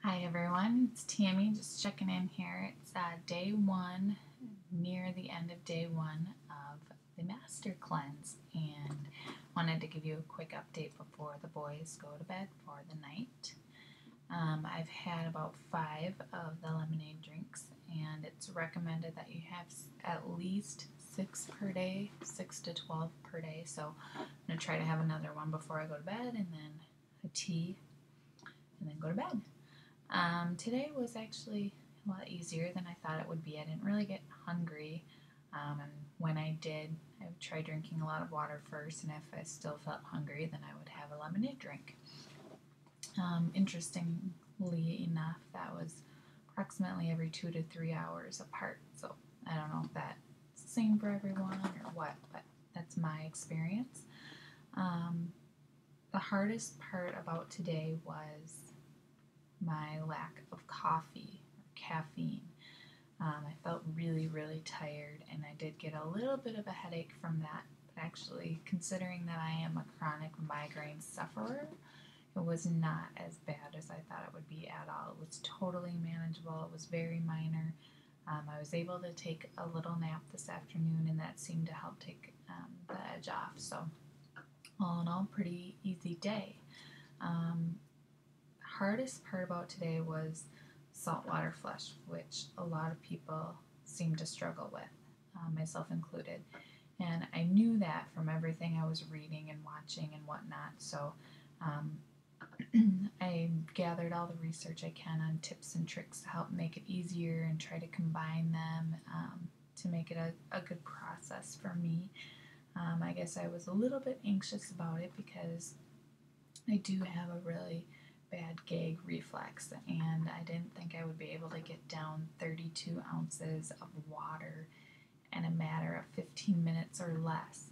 Hi everyone, it's Tammy just checking in here. It's day one, near the end of day one of the Master Cleanse, and wanted to give you a quick update before the boys go to bed for the night. I've had about 5 of the lemonade drinks, and it's recommended that you have at least 6 per day, 6 to 12 per day. So I'm going to try to have another one before I go to bed, and then a tea, and then go to bed. Today was actually a lot easier than I thought it would be. I didn't really get hungry, and when I did, I would try drinking a lot of water first, and if I still felt hungry, then I would have a lemonade drink. Interestingly enough, that was approximately every 2 to 3 hours apart, so I don't know if that's the same for everyone or what, but that's my experience. The hardest part about today was my lack of coffee or caffeine. I felt really, really tired, and I did get a little bit of a headache from that. But actually, considering that I am a chronic migraine sufferer, it was not as bad as I thought it would be at all. It was totally manageable. It was very minor. I was able to take a little nap this afternoon, and that seemed to help take the edge off. So, all in all, pretty easy day. Hardest part about today was saltwater flush, which a lot of people seem to struggle with, myself included. And I knew that from everything I was reading and watching and whatnot. So I gathered all the research I can on tips and tricks to help make it easier and try to combine them to make it a good process for me. I guess I was a little bit anxious about it because I do have a really bad gag reflex, and I didn't think I would be able to get down 32 ounces of water in a matter of 15 minutes or less.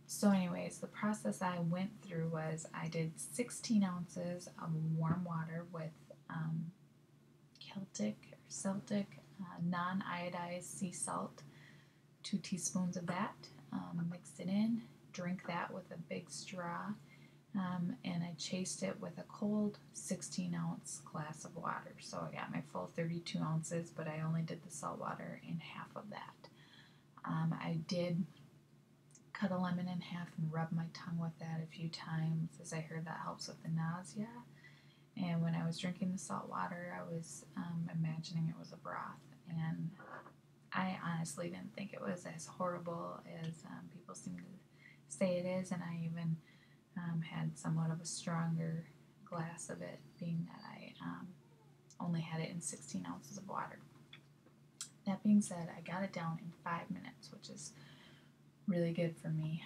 So anyways, the process I went through was I did 16 ounces of warm water with Celtic non-iodized sea salt, 2 teaspoons of that, mix it in, drink that with a big straw, and I chased it with a cold 16-ounce glass of water. So I got my full 32 ounces, but I only did the salt water in half of that. I did cut a lemon in half and rub my tongue with that a few times, as I heard that helps with the nausea. And when I was drinking the salt water, I was imagining it was a broth, and I honestly didn't think it was as horrible as people seem to say it is, and I even had somewhat of a stronger glass of it, being that I only had it in 16 ounces of water. That being said, I got it down in 5 minutes, which is really good for me.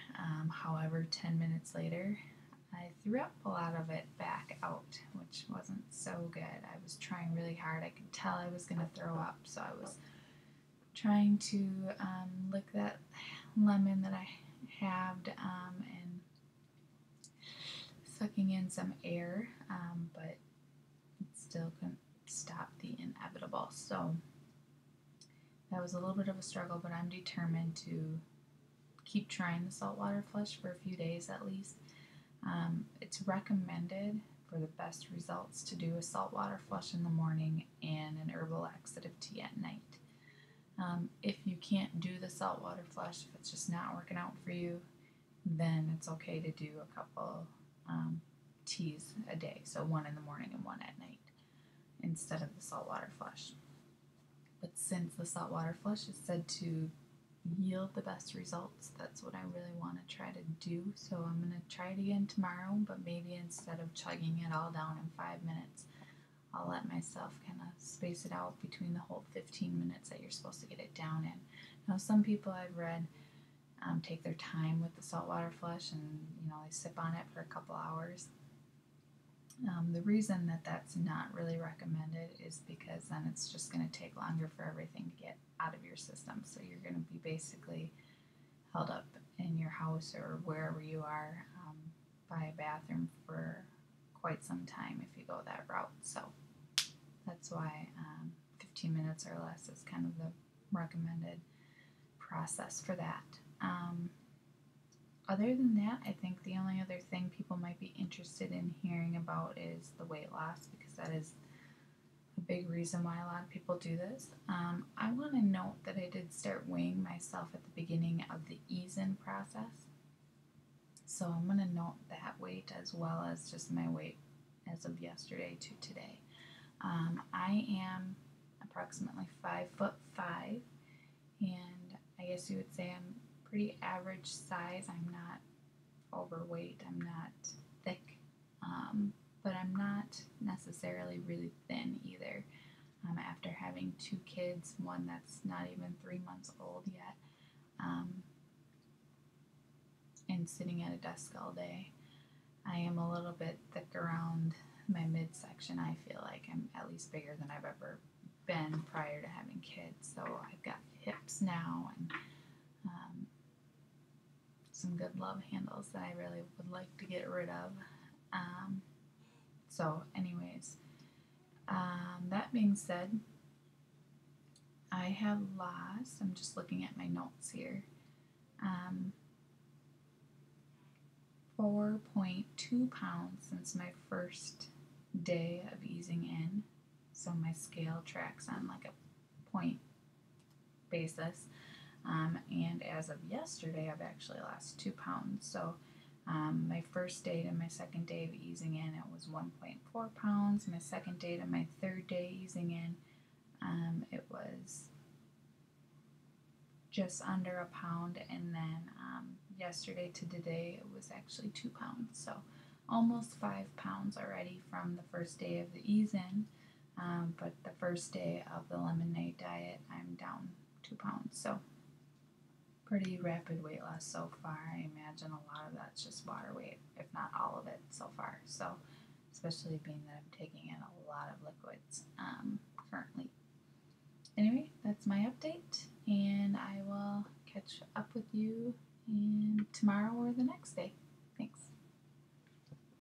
However, 10 minutes later, I threw up a lot of it back out, which wasn't so good. I was trying really hard. I could tell I was going to throw up, so I was trying to lick that lemon that I halved and sucking in some air, but it still couldn't stop the inevitable. So that was a little bit of a struggle, but I'm determined to keep trying the saltwater flush for a few days at least. It's recommended for the best results to do a saltwater flush in the morning and an herbal laxative tea at night. If you can't do the saltwater flush, if it's just not working out for you, then it's okay to do a couple teas a day, so 1 in the morning and 1 at night instead of the saltwater flush. But since the saltwater flush is said to yield the best results, that's what I really want to try to do. So I'm going to try it again tomorrow, but maybe instead of chugging it all down in 5 minutes, I'll let myself kind of space it out between the whole 15 minutes that you're supposed to get it down in. Now, some people I've read take their time with the saltwater flush, and they sip on it for a couple hours. The reason that that's not really recommended is because then it's just going to take longer for everything to get out of your system. So you're going to be basically held up in your house or wherever you are by a bathroom for quite some time if you go that route. So that's why 15 minutes or less is kind of the recommended process for that. Other than that, I think the only other thing people might be interested in hearing hearing about is the weight loss, because that is a big reason why a lot of people do this. I want to note that I did start weighing myself at the beginning of the ease-in process. So I'm going to note that weight as well as just my weight as of yesterday to today. I am approximately 5'5", and I guess you would say I'm pretty average size. I'm not overweight, I'm not thick, but I'm not necessarily really thin either. After having 2 kids, one that's not even 3 months old yet, and sitting at a desk all day, I am a little bit thick around my midsection. I feel like I'm at least bigger than I've ever been prior to having kids. So I've got hips now, and some good love handles that I really would like to get rid of. So anyways, that being said, I have lost, I'm just looking at my notes here, 4.2 pounds since my first day of easing in. So my scale tracks on like a point basis. And as of yesterday, I've actually lost 2 pounds. So my first day to my second day of easing in, it was 1.4 pounds. My second day to my third day easing in, it was just under a pound. And then yesterday to today, it was actually 2 pounds. So almost 5 pounds already from the first day of the ease in. But the first day of the lemonade diet, I'm down 2 pounds. So pretty rapid weight loss so far. I imagine a lot of that's just water weight, if not all of it so far. So, especially being that I'm taking in a lot of liquids currently. Anyway, that's my update, and I will catch up with you tomorrow or the next day.